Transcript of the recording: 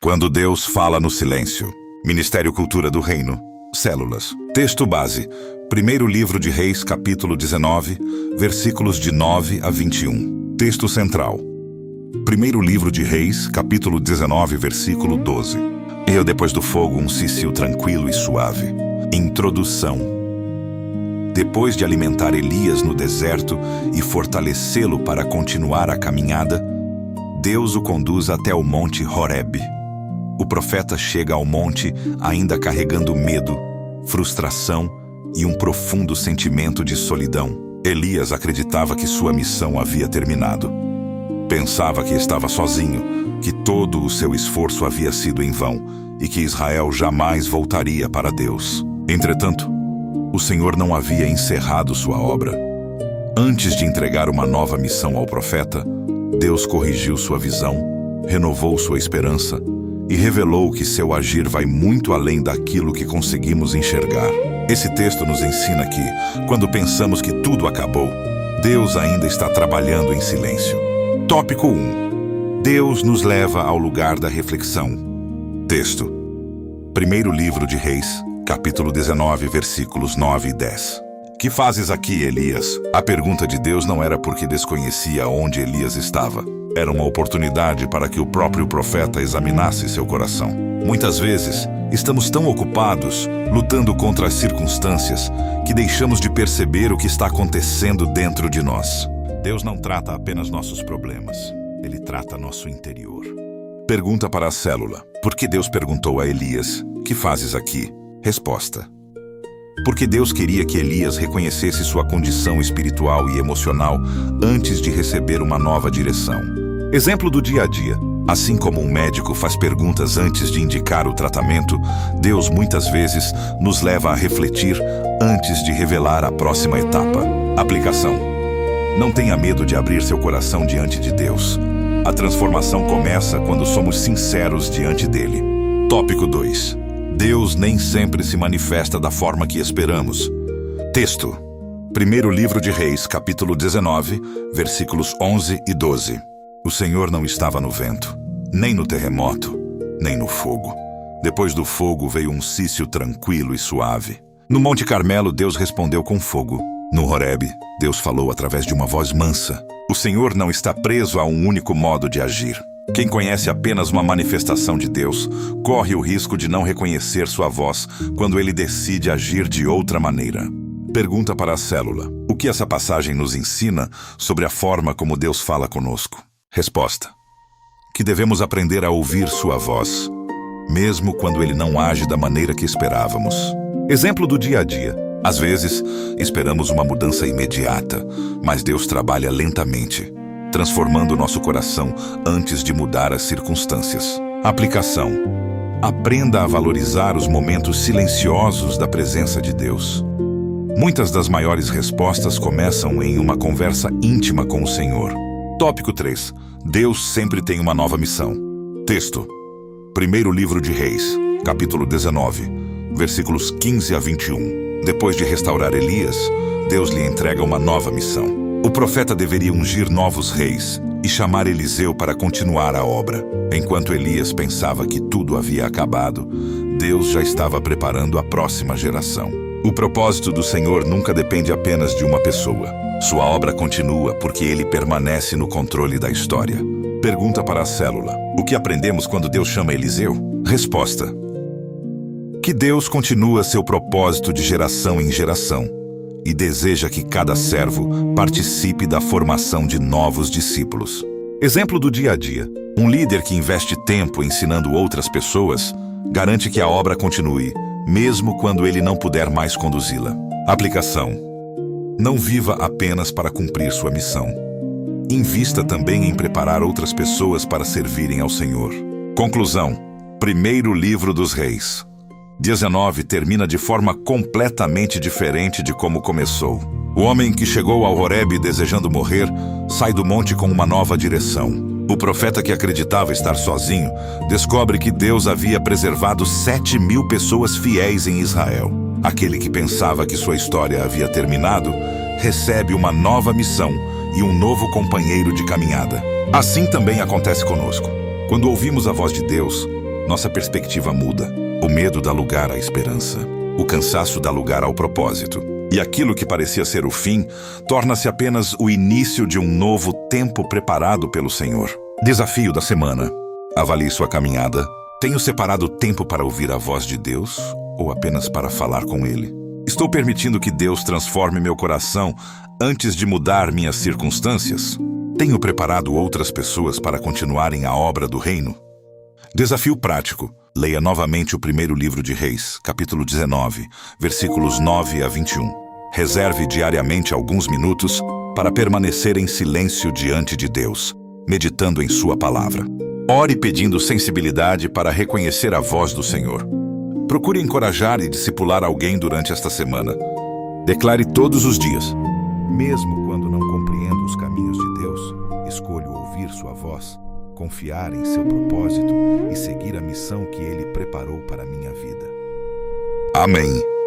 Quando Deus fala no silêncio. Ministério Cultura do Reino. Células. Texto base. Primeiro livro de Reis, capítulo 19, versículos de 9 a 21. Texto central. Primeiro livro de Reis, capítulo 19, versículo 12. Eu, depois do fogo, um cicio tranquilo e suave. Introdução. Depois de alimentar Elias no deserto e fortalecê-lo para continuar a caminhada, Deus o conduz até o monte Horebe. O profeta chega ao monte ainda carregando medo, frustração e um profundo sentimento de solidão. Elias acreditava que sua missão havia terminado. Pensava que estava sozinho, que todo o seu esforço havia sido em vão e que Israel jamais voltaria para Deus. Entretanto, o Senhor não havia encerrado sua obra. Antes de entregar uma nova missão ao profeta, Deus corrigiu sua visão, renovou sua esperança e revelou que seu agir vai muito além daquilo que conseguimos enxergar. Esse texto nos ensina que, quando pensamos que tudo acabou, Deus ainda está trabalhando em silêncio. Tópico 1. Deus nos leva ao lugar da reflexão. Texto. Primeiro livro de Reis, capítulo 19, versículos 9 e 10. Que fazes aqui, Elias? A pergunta de Deus não era porque desconhecia onde Elias estava. Era uma oportunidade para que o próprio profeta examinasse seu coração. Muitas vezes, estamos tão ocupados, lutando contra as circunstâncias, que deixamos de perceber o que está acontecendo dentro de nós. Deus não trata apenas nossos problemas, Ele trata nosso interior. Pergunta para a célula. Por que Deus perguntou a Elias, que fazes aqui? Resposta. Porque Deus queria que Elias reconhecesse sua condição espiritual e emocional antes de receber uma nova direção. Exemplo do dia a dia. Assim como um médico faz perguntas antes de indicar o tratamento, Deus muitas vezes nos leva a refletir antes de revelar a próxima etapa. Aplicação. Não tenha medo de abrir seu coração diante de Deus. A transformação começa quando somos sinceros diante dele. Tópico 2. Deus nem sempre se manifesta da forma que esperamos. Texto. Primeiro livro de Reis, capítulo 19, versículos 11 e 12. O Senhor não estava no vento, nem no terremoto, nem no fogo. Depois do fogo veio um cicio tranquilo e suave. No Monte Carmelo, Deus respondeu com fogo. No Horebe, Deus falou através de uma voz mansa. O Senhor não está preso a um único modo de agir. Quem conhece apenas uma manifestação de Deus, corre o risco de não reconhecer sua voz quando ele decide agir de outra maneira. Pergunta para a célula. O que essa passagem nos ensina sobre a forma como Deus fala conosco? Resposta. Que devemos aprender a ouvir sua voz, mesmo quando ele não age da maneira que esperávamos. Exemplo do dia a dia. Às vezes, esperamos uma mudança imediata, mas Deus trabalha lentamente, transformando nosso coração antes de mudar as circunstâncias. Aplicação. Aprenda a valorizar os momentos silenciosos da presença de Deus. Muitas das maiores respostas começam em uma conversa íntima com o Senhor. Tópico 3. Deus sempre tem uma nova missão. Texto. Primeiro livro de Reis, capítulo 19, versículos 15 a 21. Depois de restaurar Elias, Deus lhe entrega uma nova missão. O profeta deveria ungir novos reis e chamar Eliseu para continuar a obra. Enquanto Elias pensava que tudo havia acabado, Deus já estava preparando a próxima geração. O propósito do Senhor nunca depende apenas de uma pessoa. Sua obra continua porque Ele permanece no controle da história. Pergunta para a célula. O que aprendemos quando Deus chama Eliseu? Resposta. Que Deus continua seu propósito de geração em geração e deseja que cada servo participe da formação de novos discípulos. Exemplo do dia a dia. Um líder que investe tempo ensinando outras pessoas garante que a obra continue, mesmo quando ele não puder mais conduzi-la. Aplicação. Não viva apenas para cumprir sua missão. Invista também em preparar outras pessoas para servirem ao Senhor. Conclusão. Primeiro livro dos Reis. 19 termina de forma completamente diferente de como começou. O homem que chegou ao Horebe desejando morrer, sai do monte com uma nova direção. O profeta que acreditava estar sozinho, descobre que Deus havia preservado 7.000 pessoas fiéis em Israel. Aquele que pensava que sua história havia terminado, recebe uma nova missão e um novo companheiro de caminhada. Assim também acontece conosco. Quando ouvimos a voz de Deus, nossa perspectiva muda. O medo dá lugar à esperança. O cansaço dá lugar ao propósito. E aquilo que parecia ser o fim torna-se apenas o início de um novo tempo preparado pelo Senhor. Desafio da semana. Avalie sua caminhada. Tenho separado tempo para ouvir a voz de Deus ou apenas para falar com Ele? Estou permitindo que Deus transforme meu coração antes de mudar minhas circunstâncias? Tenho preparado outras pessoas para continuarem a obra do reino? Desafio prático. Leia novamente o primeiro livro de Reis, capítulo 19, versículos 9 a 21. Reserve diariamente alguns minutos para permanecer em silêncio diante de Deus, meditando em sua palavra. Ore pedindo sensibilidade para reconhecer a voz do Senhor. Procure encorajar e discipular alguém durante esta semana. Declare todos os dias: mesmo quando não compreendo os caminhos de Deus, escolho ouvir sua voz, confiar em seu propósito e seguir a missão que Ele preparou para a minha vida. Amém.